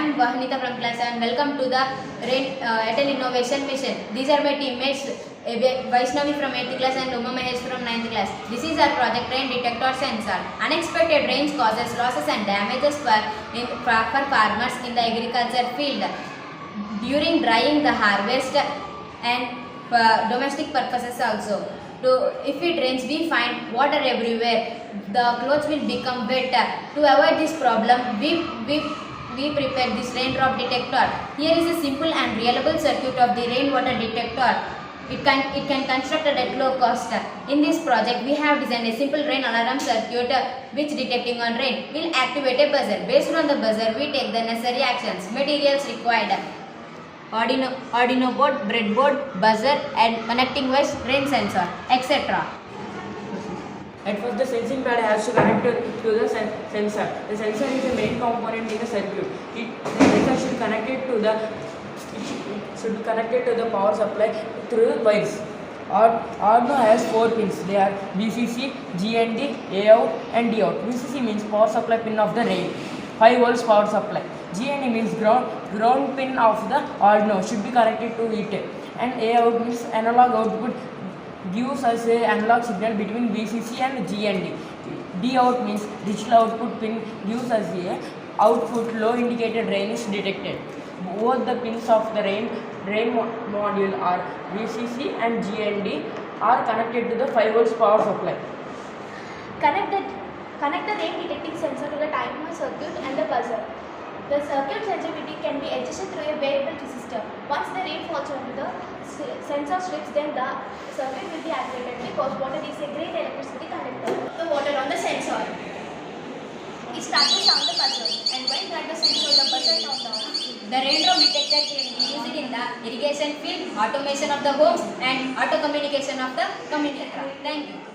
am Vahanita from class and welcome to the Airtel Innovation Mission. These are my teammates Vaishnavi from 8th class and Uma Mahesh from 9th class. This is our project rain detector sensor. Unexpected rains causes losses and damages for farmers in the agriculture field. During drying the harvest and for domestic purposes also. If it rains, we find water everywhere. The clothes will become wet. To avoid this problem, we prepared this raindrop detector. Here is a simple and reliable circuit of the rainwater detector. It can constructed at low cost. In this project, we have designed a simple rain alarm circuit which detecting on rain will activate a buzzer. Based on the buzzer, we take the necessary actions. Materials required: Arduino board, breadboard, buzzer and connecting wires, rain sensor, etc. At first, the sensing pad has to connect to the sensor. The sensor is the main component in the circuit. The sensor should be connected to the power supply through the wires. Arduino has 4 pins. They are VCC, GND, AOut and DOut. VCC means power supply pin of the rail. 5 volts power supply. GND means ground pin of the Arduino should be connected to it. And AOut means analog output, gives us an analog signal between VCC and GND. DOut means digital output pin, gives us a output low indicated rain is detected. Both the pins of the rain module are VCC and GND are connected to the 5 volts power supply. Connect the rain detecting sensor to the timer circuit and the buzzer. The circuit sensitivity can be adjusted through a variable resistor. Once the rain falls onto the sensor strips, then the circuit will be activated because water is a great electricity conductor. The water on the sensor. It starts to sound the buzzer, and when that the sensor, the buzzer turns on. The raindrop detector can be used in the irrigation field, automation of the homes and auto communication of the communicator. Thank you.